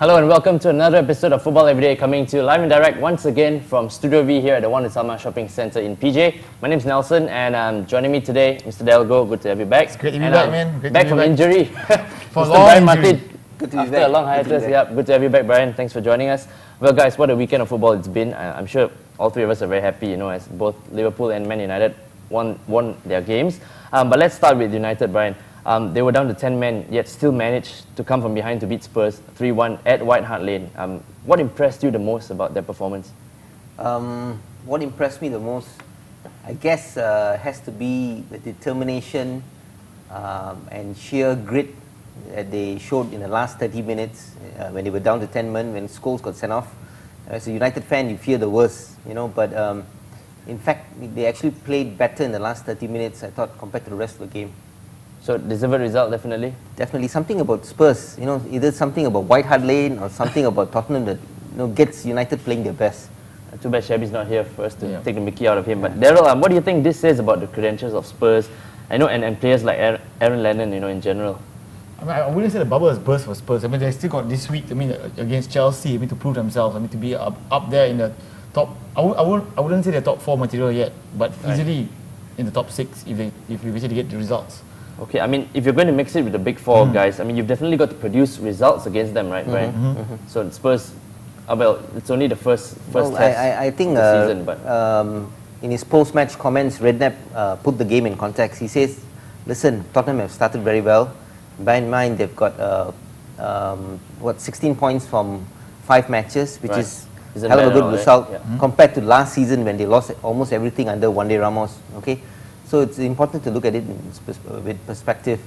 Hello and welcome to another episode of Football Everyday, coming to you live and direct once again from Studio V here at the One in Salma Shopping Centre in PJ. My name is Nelson and joining me today, Mr. Daryl, good to have you back. It's great to be back, man. Great back from injury. For Mr. long Brian injury. Martin, good to be after back. A long hiatus. Good to have you back, Brian. Thanks for joining us. Well, guys, what a weekend of football it's been. I'm sure all three of us are very happy, as both Liverpool and Man United won their games. But let's start with United, Brian. They were down to 10 men, yet still managed to come from behind to beat Spurs 3-1 at White Hart Lane. What impressed you the most about their performance? What impressed me the most, I guess, has to be the determination and sheer grit that they showed in the last 30 minutes when they were down to 10 men, when Scholes got sent off. As a United fan, you fear the worst, but in fact, they actually played better in the last 30 minutes, I thought, compared to the rest of the game. So, deserved result, definitely? Definitely. Something about Spurs, either something about White Hart Lane or something about Tottenham that gets United playing their best. Too bad Shabby's not here for us to take the mickey out of him. But Daryl, what do you think this says about the credentials of Spurs? And players like Aaron Lennon, in general. I wouldn't say the bubble has burst for Spurs. They still got this week, against Chelsea, to prove themselves. To be up there in the top. I wouldn't say they're top 4 material yet, but easily in the top 6 if you basically get the results. Okay, if you're going to mix it with the big four guys, you've definitely got to produce results against them, right, Brian? So Spurs, it's only the first test I think of the season, but in his post-match comments, Redknapp put the game in context. He says, listen, Tottenham have started very well. Bear in mind, they've got 16 points from 5 matches, which is a hell of a good result compared to last season when they lost almost everything under One Day Ramos. Okay. So it's important to look at it with perspective.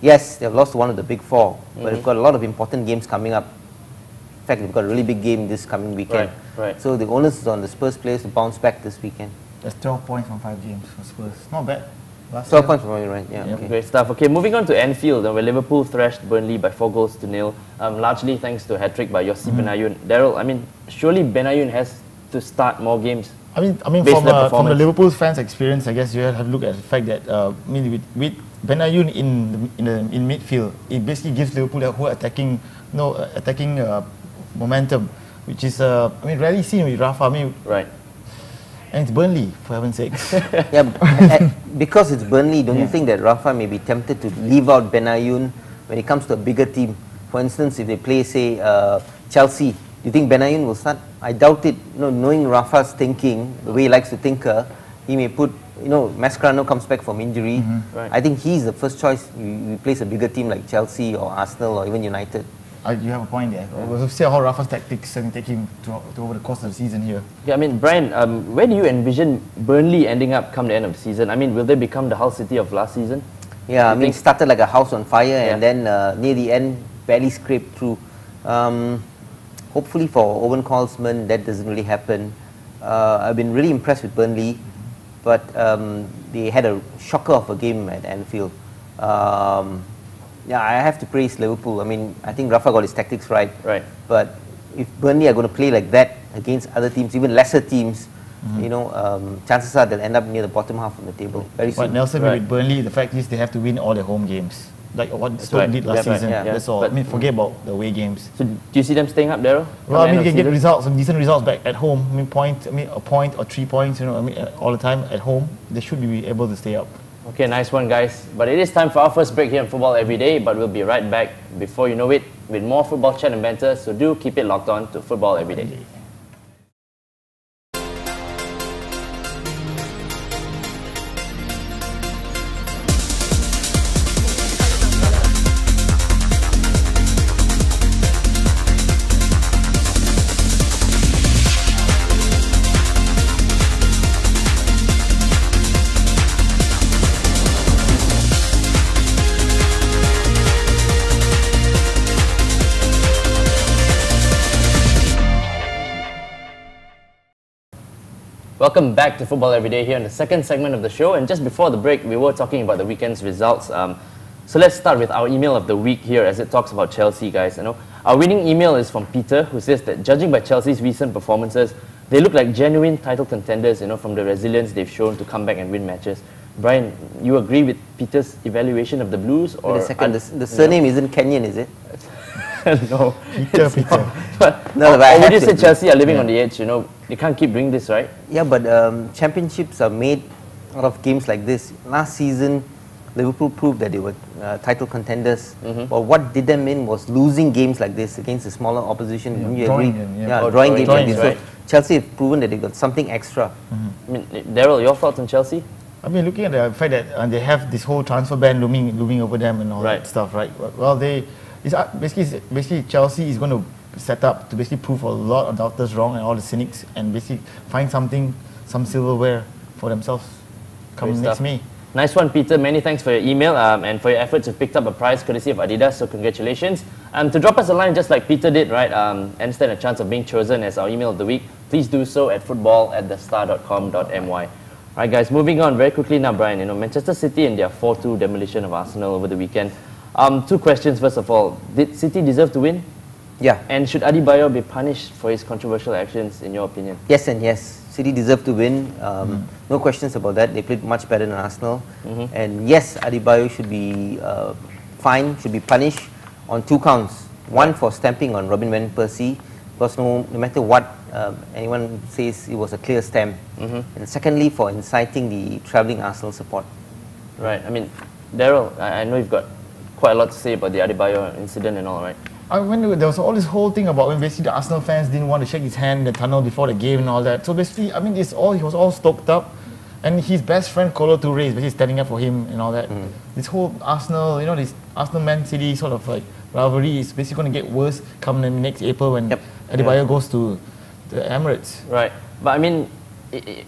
Yes, they've lost one of the big four, but they've got a lot of important games coming up. In fact, they've got a really big game this coming weekend. Right. So the onus is on the Spurs players to bounce back this weekend. That's 12 points from 5 games for Spurs. Not bad. 12 points from right? Yeah. Okay. Great stuff. Okay, moving on to Anfield, where Liverpool thrashed Burnley by 4-0, largely thanks to a hat-trick by Yossi Benayoun. Daryl, surely Benayoun has to start more games. From the Liverpool fans' experience, I guess you have to look at the fact that with Benayoun in midfield, it basically gives Liverpool that whole attacking momentum, which is rarely seen with Rafa. Right. And it's Burnley, for heaven's sakes. Because it's Burnley, don't you think that Rafa may be tempted to leave out Benayoun when it comes to a bigger team? For instance, if they play, say, Chelsea, do you think Benayoun will start? I doubt it. Knowing Rafa's thinking, the way he likes to tinker, he may put, Mascherano comes back from injury. Right. I think he's the first choice. You place a bigger team like Chelsea or Arsenal or even United. You have a point there. We'll see how Rafa's tactics take him to over the course of the season here. Yeah, Brian, where do you envision Burnley ending up come the end of the season? Will they become the Hull City of last season? Yeah, it started like a house on fire and then near the end, barely scraped through. Hopefully for Owen Colsman, that doesn't really happen. I've been really impressed with Burnley, but they had a shocker of a game at Anfield. I have to praise Liverpool. I think Rafa got his tactics right. Right. But if Burnley are going to play like that against other teams, even lesser teams, chances are they'll end up near the bottom half of the table very soon. But Nelson, with Burnley, the fact is they have to win all their home games. Like what Stoke did last season. That's all. But forget about the away games. So do you see them staying up, Daryl? Well, you can get results, some decent results back at home. A point or 3 points. All the time at home, they should be able to stay up. Okay, nice one, guys. But it is time for our first break here on Football Everyday. But we'll be right back before you know it with more football chat and banter. So do keep it locked on to Football Everyday. Welcome back to Football Everyday here in the second segment of the show. And just before the break, we were talking about the weekend's results. So let's start with our email of the week here as it talks about Chelsea, guys. Our winning email is from Peter, who says that judging by Chelsea's recent performances, they look like genuine title contenders, from the resilience they've shown to come back and win matches. Brian, you agree with Peter's evaluation of the Blues? Or wait a second, the surname isn't Kenyan, is it? No. Peter. But, No, but I or would have you to say agree. Chelsea are living on the edge? You know, they can't keep doing this, right? Yeah, but championships are made out of games like this. Last season, Liverpool proved that they were title contenders. But what did them in was losing games like this against a smaller opposition. Yeah, Wouldn't you drawing agree? them, yeah. Oh, Drawing games like drawing, this. right. So Chelsea have proven that they've got something extra. I mean, Daryl, your thoughts on Chelsea? I mean, looking at the fact that they have this whole transfer ban looming over them and all Right. that stuff, right? Well, basically Chelsea is going to set up to basically prove a lot of doubters wrong and all the cynics, and basically find some silverware for themselves come Great next stuff. May. Nice one, Peter. Many thanks for your email and for your efforts. You've picked up a prize courtesy of Adidas, so congratulations. To drop us a line just like Peter did, right, and stand a chance of being chosen as our email of the week, please do so at football@thestar.com.my. Right, guys, moving on very quickly now, Brian. You know, Manchester City and their 4-2 demolition of Arsenal over the weekend. Two questions, first of all. Did City deserve to win? Yeah. And should Adebayo be punished for his controversial actions, in your opinion? Yes and yes. City deserve to win. No questions about that. They played much better than Arsenal. And yes, Adebayo should be fined, should be punished on 2 counts. One for stamping on Robin Van Persie, because no matter what anyone says, it was a clear stamp. And secondly, for inciting the travelling Arsenal support. Right. I mean, Daryl, I know you've got quite a lot to say about the Adebayo incident and all, right? When there was all this whole thing about when basically the Arsenal fans didn't want to shake his hand in the tunnel before the game and all that. So basically, I mean, he was all stoked up, and his best friend Kolo Toure is basically standing up for him and all that. This whole Arsenal, this Arsenal Man City sort of like rivalry is basically going to get worse come in next April when Adebayo goes to the Emirates. Right. But I mean,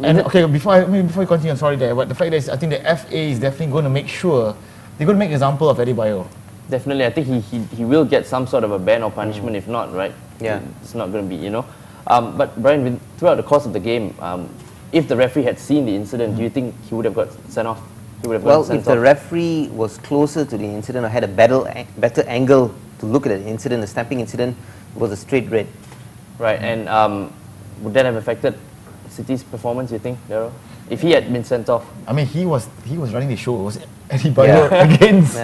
And okay, before you continue, I'm sorry there, but the fact that I think the FA is definitely going to make sure they're going to make an example of Adebayo. definitely, I think he will get some sort of a ban or punishment. If not, right? Yeah. It's not going to be, But Brian, throughout the course of the game, if the referee had seen the incident, do you think he would have got sent off? He would have Well, gotten if sent the off? referee was closer to the incident or had a better angle to look at the incident, the stamping incident, it was a straight red. Right, and would that have affected City's performance, you think, Daryl? If he had been sent off? I mean, he was running the show. It was Adebayo against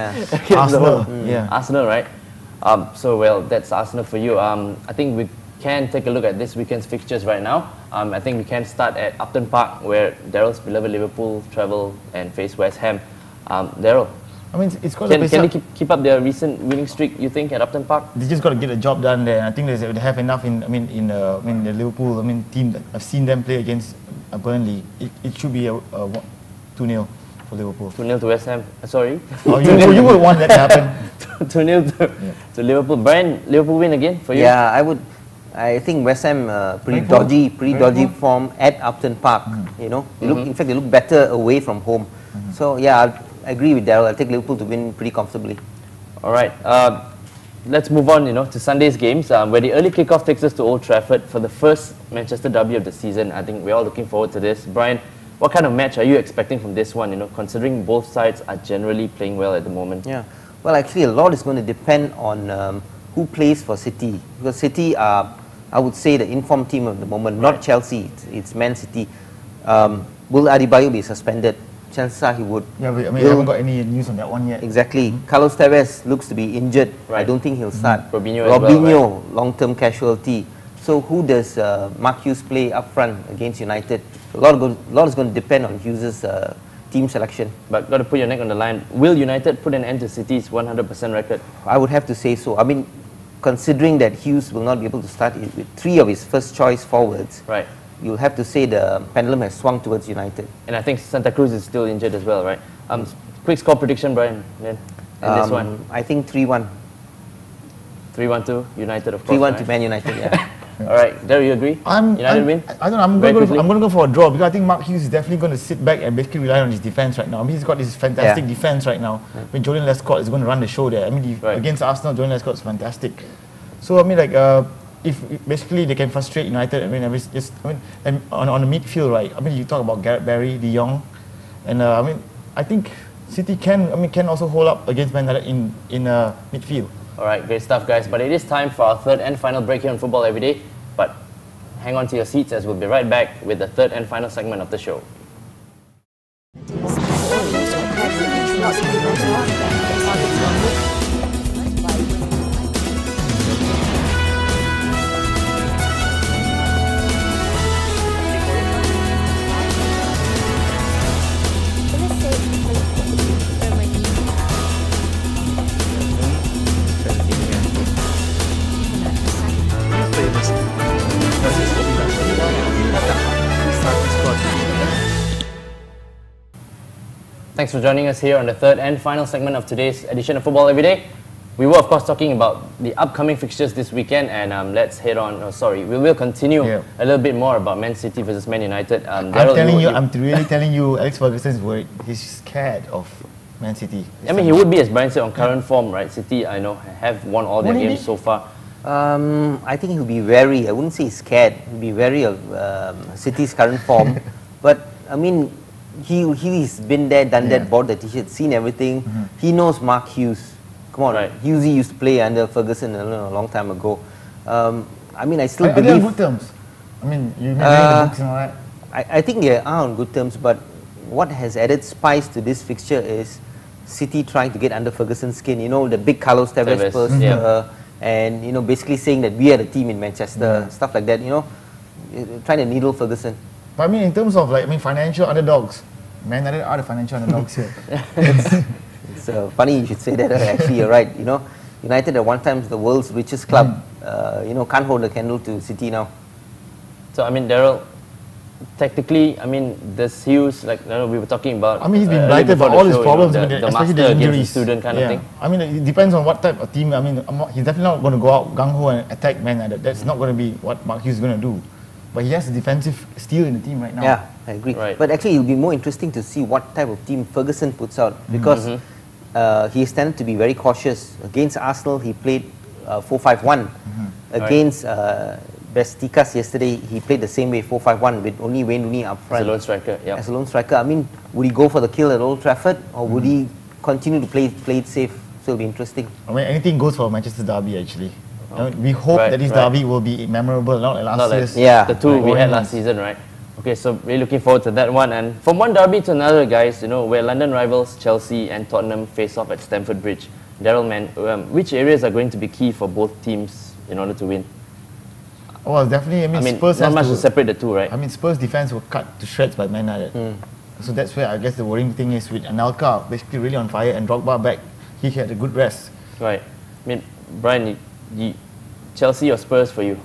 Arsenal. Arsenal, right? Well, that's Arsenal for you. I think we can take a look at this weekend's fixtures right now. I think we can start at Upton Park, where Daryl's beloved Liverpool travel and face West Ham. Daryl, I mean, it's got to can they keep up their recent winning streak, you think, at Upton Park? They just got to get the job done there. I think they have enough in the Liverpool team. I've seen them play against Burnley. It should be a 2-0 for Liverpool. 2-0 to West Ham. Sorry. Oh, you would want that to happen. 2-0 to Liverpool. Brian, Liverpool win again for you? Yeah, I think West Ham pretty dodgy form at Upton Park. In fact, they look better away from home. So yeah, I agree with Daryl. I'll take Liverpool to win pretty comfortably. All right. Let's move on, to Sunday's games, where the early kickoff takes us to Old Trafford for the first Manchester derby of the season. I think we're all looking forward to this. Brian, what kind of match are you expecting from this one? Considering both sides are generally playing well at the moment. Yeah. Well, actually, a lot is going to depend on who plays for City, because City are, I would say, the informed team of the moment. Not Chelsea. It's Man City. Will Adebayo be suspended? Chances are he would. Yeah, I haven't got any news on that one yet. Exactly. Carlos Tevez looks to be injured. Right. I don't think he'll start. Robinho as well, right? Long-term casualty. So who does Mark Hughes play up front against United? A lot is going to depend on Hughes' team selection. But got to put your neck on the line. Will United put an end to City's 100% record? I would have to say so. I mean, considering that Hughes will not be able to start with 3 of his first choice forwards, Right. you'll have to say the pendulum has swung towards United. And I think Santa Cruz is still injured as well, right? Quick score prediction, Brian, then. And this one. I think 3-1. 3-1 to United, of course. 3-1 right? to Man United, yeah. All right, Daryl, you agree? United win? I don't know. I'm Very going quickly? to go for a draw, because I think Mark Hughes is definitely going to sit back and basically rely on his defense right now. I mean, he's got this fantastic defense right now. When Jordan Lescott is going to run the show there. I mean, against Arsenal, Jordan Lescott is fantastic. So I mean, like, if basically they can frustrate United, and on the midfield, right? I mean, you talk about Gareth Barry, De Jong, and I think City can also hold up against Man United in midfield. All right, great stuff, guys. But it is time for our third and final break here on Football Everyday. But hang on to your seats, as we'll be right back with the third and final segment of the show. Thanks for joining us here on the third and final segment of today's edition of Football Everyday. We were, of course, talking about the upcoming fixtures this weekend, and let's head on. We will continue a little bit more about Man City versus Man United. I'm really telling you, Alex Ferguson is worried. He's scared of Man City. I mean, he would be, as Brian said, on current form, right? City, I know, have won all their games so far. I think he'll be wary. I wouldn't say scared. He'll be wary of City's current form. But, I mean, he's been there, done that, bought the t-shirt, seen everything. He knows Mark Hughes. Come on, Hughesy used to play under Ferguson a long time ago. I mean, I still believe... Are they on good terms? I mean, you never read the books and all that. I think they are on good terms, but what has added spice to this fixture is City trying to get under Ferguson's skin. You know, the big Carlos Tevez poster, and, you know, basically saying that we are the team in Manchester, stuff like that, you know, trying to needle Ferguson. But I mean, in terms of, like, financial underdogs, Man United are the financial underdogs here. It's funny you should say that. Actually, you're right. You know, United at one time the world's richest club. You know, can't hold a candle to City now. So I mean, Daryl, technically, I mean, this Hughes, like we were talking about. I mean, he's been blighted by all his problems, the especially master the injuries. The student kind of thing. I mean, it depends on what type of team. I mean, he's definitely not going to go out gung ho and attack Man United. That's not going to be what Mark Hughes is going to do. But he has a defensive steel in the team right now. Yeah, I agree. Right. But actually, it'll be more interesting to see what type of team Ferguson puts out, because he has tended to be very cautious. Against Arsenal, he played 4-5-1. Against Besiktas yesterday, he played the same way, 4-5-1, with only Wayne Rooney up front. As a lone striker, As a lone striker. I mean, would he go for the kill at Old Trafford, or would he continue to play it safe? So it'll be interesting. I mean, anything goes for Manchester derby, actually. We hope that this derby will be memorable, not like last year's. The two we had last season, right? Okay, so really looking forward to that one. And from one derby to another, guys, you know, where London rivals Chelsea and Tottenham face off at Stamford Bridge. Daryl, man, which areas are going to be key for both teams in order to win? Well, definitely, I mean Spurs not much to separate the two, right? I mean, Spurs' defense were cut to shreds by Man United. So that's where I guess the worrying thing is, with Anelka basically really on fire and Drogba back, he had a good rest. Right. I mean, Brian, Chelsea or Spurs for you?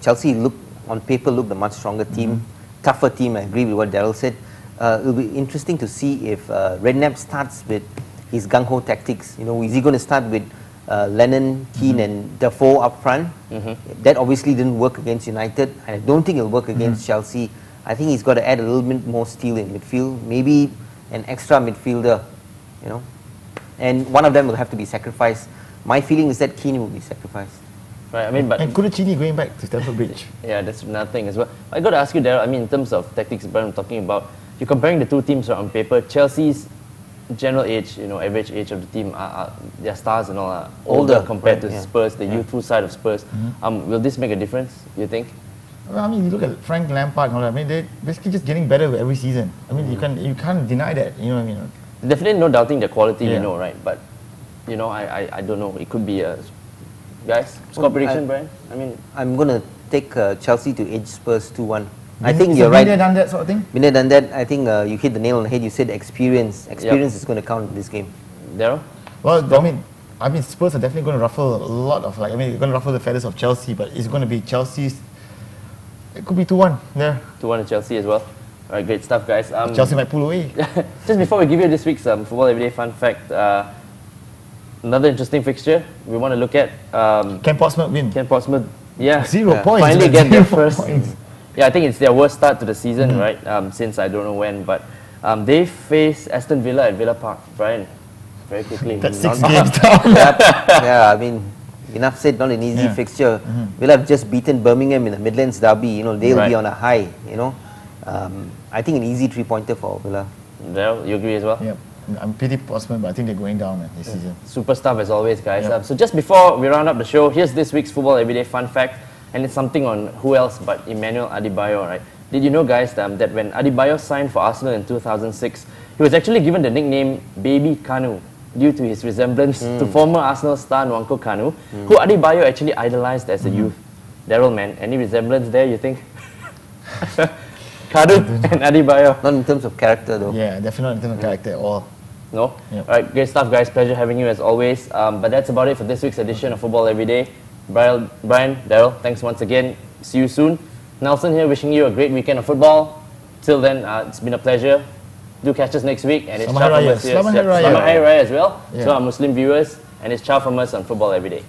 Chelsea on paper looked a much stronger team, tougher team. I agree with what Daryl said. It'll be interesting to see if Redknapp starts with his gung-ho tactics. You know, is he going to start with Lennon, Keane and Defoe up front? That obviously didn't work against United. I don't think it'll work against Chelsea. I think he's got to add a little bit more steel in midfield, maybe an extra midfielder, you know. And one of them will have to be sacrificed. My feeling is that Keane will be sacrificed. Right, I mean, but... And Koulibaly going back to Stamford Bridge. Yeah, that's another thing as well. I got to ask you, Daryl, I mean, in terms of tactics, but I'm talking about, you're comparing the two teams on paper. Chelsea's general age, you know, average age of the team, their stars and all are older compared to Spurs, the youthful side of Spurs. Will this make a difference, you think? Well, I mean, you look at Frank Lampard and all that. I mean, they're basically just getting better with every season. I mean, you can't deny that. You know what I mean? Definitely no doubting the quality, you know, right? But, you know, I don't know. It could be a... Guys, score prediction, Brian? I mean... I'm going to take Chelsea to edge Spurs 2-1. I think you're right. Been there, done that sort of thing? Been there, done that. I think you hit the nail on the head. You said experience. Experience is going to count in this game. Daryl? Well, I mean, Spurs are definitely going to ruffle a lot of, they're going to ruffle the feathers of Chelsea, but it's going to be Chelsea's... It could be 2-1 there. 2-1 to Chelsea as well. All right, great stuff, guys. Chelsea might pull away. Just before we give you this week's Football Everyday Fun Fact, another interesting fixture we want to look at. Can Portsmouth win? Can Portsmouth, 0 points. Finally get their first. Yeah, I think it's their worst start to the season, right? Since I don't know when, but they face Aston Villa at Villa Park. Brian, very quickly. That's 6 games down. Yeah, I mean, enough said, not an easy fixture. Villa have just beaten Birmingham in the Midlands derby. You know, they'll be on a high. You know, I think an easy 3-pointer for Villa. Daryl, you agree as well? Yep. I'm pity Portsmouth, but I think they're going down this season. Super stuff as always, guys. So just before we round up the show, here's this week's Football Everyday Fun Fact, and it's something on who else but Emmanuel Adebayo, right? Did you know, guys, that when Adebayo signed for Arsenal in 2006, he was actually given the nickname Baby Kanu due to his resemblance to former Arsenal star Nwankwo Kanu, who Adebayo actually idolized as a youth. Daryl, man, any resemblance there, you think? Kanu and Adebayo. Not in terms of character, though. Yeah, definitely not in terms of character at all. No? Yep. Alright, great stuff, guys. Pleasure having you as always. But that's about it for this week's edition of Football Everyday. Brian, Daryl, thanks once again. See you soon. Nelson here, wishing you a great weekend of football. Till then, it's been a pleasure. do catch us next week, and it's Selamat ciao Hari from Raya. us here. Selamat Hari Raya. Selamat Hari Raya as well Yeah. to our Muslim viewers, and it's ciao from us on Football Everyday.